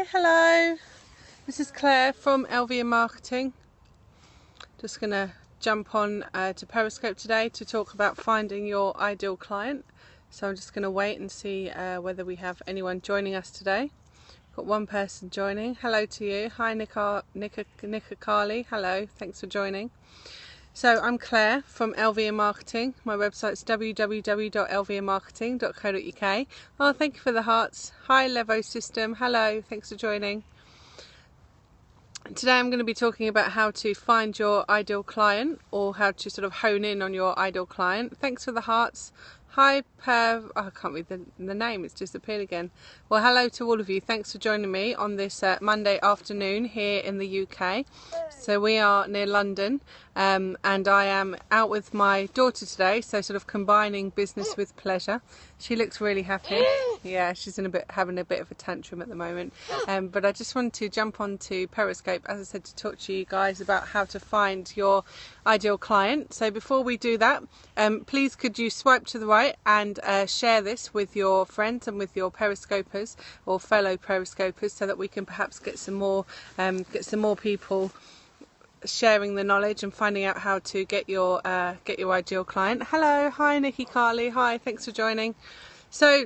Hi, hello. This is Claire from LV Marketing. Just going to jump on to Periscope today to talk about finding your ideal client. So I'm just going to wait and see whether we have anyone joining us today. Got one person joining. Hello to you. Hi, Nika Carly. Hello, thanks for joining. So I'm Claire from LV Marketing. My website's www.lvmarketing.co.uk. Oh, thank you for the hearts. Hi, Levo System. Hello, thanks for joining. Today I'm going to be talking about how to find your ideal client, or how to sort of hone in on your ideal client. Thanks for the hearts. Hi, Perv. Oh, I can't read the name, it's disappeared again. Well, hello to all of you. Thanks for joining me on this Monday afternoon here in the UK. So we are near London, and I am out with my daughter today, so sort of combining business with pleasure. She looks really happy. Yeah, she's having a bit of a tantrum at the moment. But I just wanted to jump onto Periscope, as I said, to talk to you guys about how to find your ideal client. So before we do that, please could you swipe to the right and share this with your friends and with your Periscopers or fellow Periscopers, so that we can perhaps get some more people sharing the knowledge and finding out how to get your ideal client. Hello, hi Nikki Carly, hi, thanks for joining. So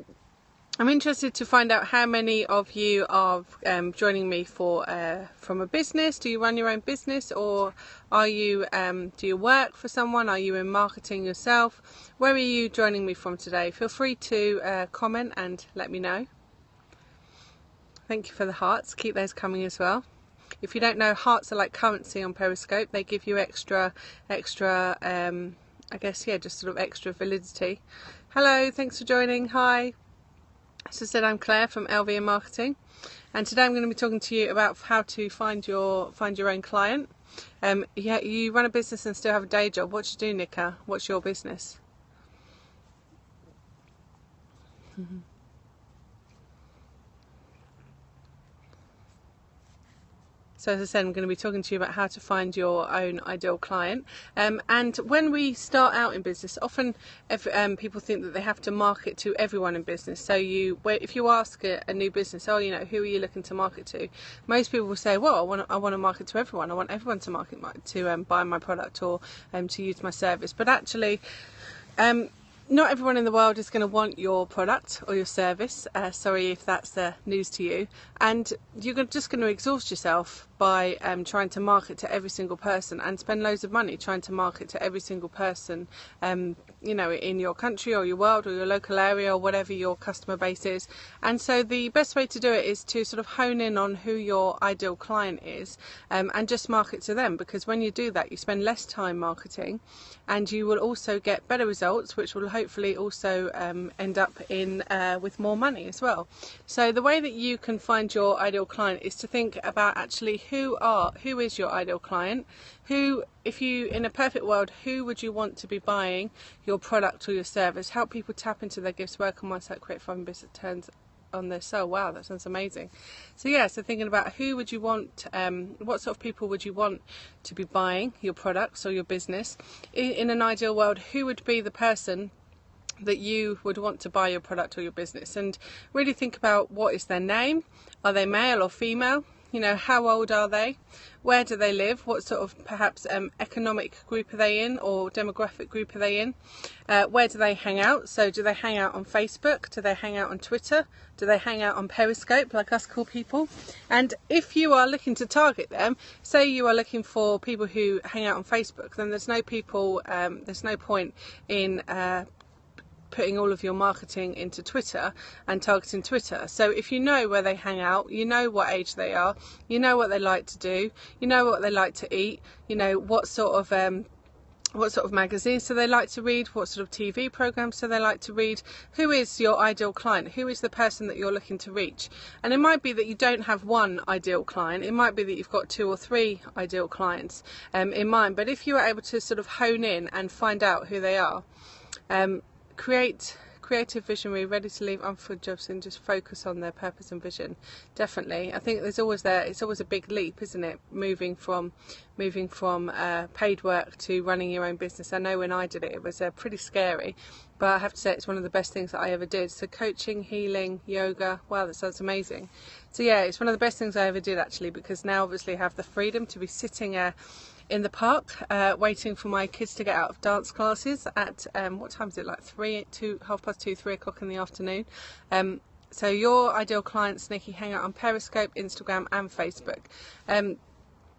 I'm interested to find out how many of you are joining me from a business. Do you run your own business, or are you do you work for someone? Are you in marketing yourself? Where are you joining me from today? Feel free to comment and let me know. Thank you for the hearts. Keep those coming as well. If you don't know, hearts are like currency on Periscope. They give you extra I guess, yeah, just sort of extra validity. Hello, thanks for joining. Hi. As I said, I'm Claire from LV Marketing, and today I'm going to be talking to you about how to find your own client. Yeah, you run a business and still have a day job. What do you do, Nika? What's your business? So as I said, I'm going to be talking to you about how to find your own ideal client. And when we start out in business, often people think that they have to market to everyone in business. So if you ask a new business, oh, who are you looking to market to? Most people will say, well, I want to market to everyone. I want everyone to buy my product or to use my service. But actually, not everyone in the world is going to want your product or your service. Sorry if that's news to you. And you're just going to exhaust yourself by trying to market to every single person and spend loads of money trying to market to every single person, in your country or your world or your local area or whatever your customer base is. And so the best way to do it is to sort of hone in on who your ideal client is, and just market to them, because when you do that, you spend less time marketing and you will also get better results, which will hopefully also end up with more money as well. So the way that you can find your ideal client is to think about actually who is your ideal client. If you, in a perfect world, who would you want to be buying your product or your service? Help people tap into their gifts, work on one site, create fun business, turns on their soul. Wow, that sounds amazing. So yeah, so thinking about who would you want, what sort of people would you want to be buying your products or your business? In an ideal world, who would be the person that you would want to buy your product or your business? And really think about, what is their name? Are they male or female? How old are they? Where do they live? What sort of perhaps economic group are they in, or demographic group are they in? Where do they hang out? So do they hang out on Facebook? Do they hang out on Twitter? Do they hang out on Periscope, like us cool people? And if you are looking to target them, say you are looking for people who hang out on Facebook, then there's no point in putting all of your marketing into Twitter and targeting Twitter. So if you know where they hang out, you know what age they are, you know what they like to do, you know what they like to eat, what sort of magazines do they like to read, what sort of TV programs do they like to read, who is your ideal client, who is the person that you're looking to reach. And it might be that you don't have one ideal client, it might be that you've got 2 or 3 ideal clients in mind. But if you are able to sort of hone in and find out who they are, create creative visionary, ready to leave unfulfilled jobs and just focus on their purpose and vision. Definitely. I think it's always a big leap, isn't it? Moving from paid work to running your own business. I know when I did it, it was pretty scary, but I have to say it's one of the best things that I ever did. So coaching, healing, yoga, wow, that sounds amazing. So yeah, it's one of the best things I ever did actually, because now obviously I have the freedom to be sitting in the park waiting for my kids to get out of dance classes at what time is it, like 2:30, 3 o'clock in the afternoon. So your ideal clients, Nikki, hang out on Periscope, Instagram and Facebook,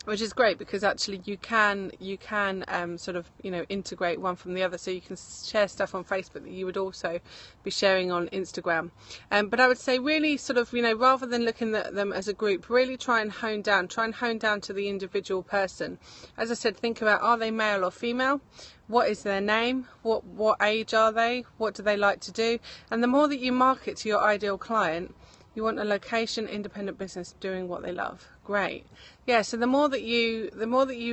which is great because actually you can sort of, you know, integrate one from the other, so you can share stuff on Facebook that you would also be sharing on Instagram. But I would say really sort of, you know, rather than looking at them as a group, really try and hone down to the individual person. As I said, think about, are they male or female? What is their name? What age are they? What do they like to do? And the more that you market to your ideal client, you want a location, independent business doing what they love. Great. Yeah, so the more that you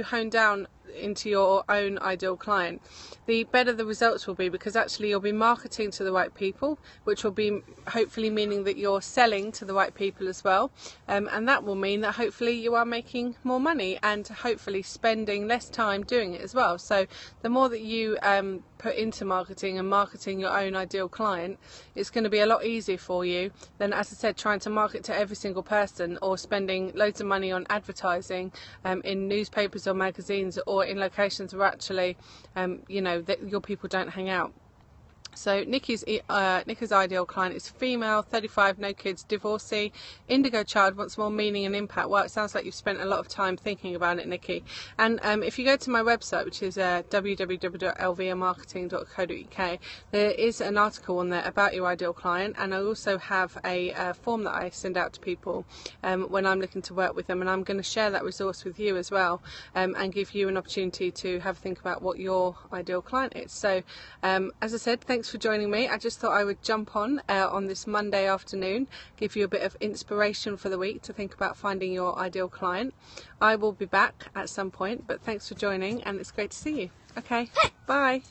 hone down into your own ideal client, the better the results will be, because actually you'll be marketing to the right people, which will be hopefully meaning that you're selling to the right people as well, and that will mean that hopefully you are making more money and hopefully spending less time doing it as well. So the more that you put into marketing and marketing your own ideal client, it's going to be a lot easier for you than, as I said, trying to market to every single person or spending loads of money on advertising in newspapers or magazines or in locations where actually you know, that your people don't hang out. So Nikki's ideal client is female, 35, no kids, divorcee, indigo child, wants more meaning and impact. Well, it sounds like you've spent a lot of time thinking about it, Nikki. And if you go to my website, which is www.lviamarketing.co.uk, there is an article on there about your ideal client, and I also have a form that I send out to people when I'm looking to work with them, and I'm going to share that resource with you as well, and give you an opportunity to have a think about what your ideal client is. So as I said, thanks for joining me. I just thought I would jump on this Monday afternoon, give you a bit of inspiration for the week to think about finding your ideal client. I will be back at some point, but thanks for joining, and it's great to see you. Okay, bye.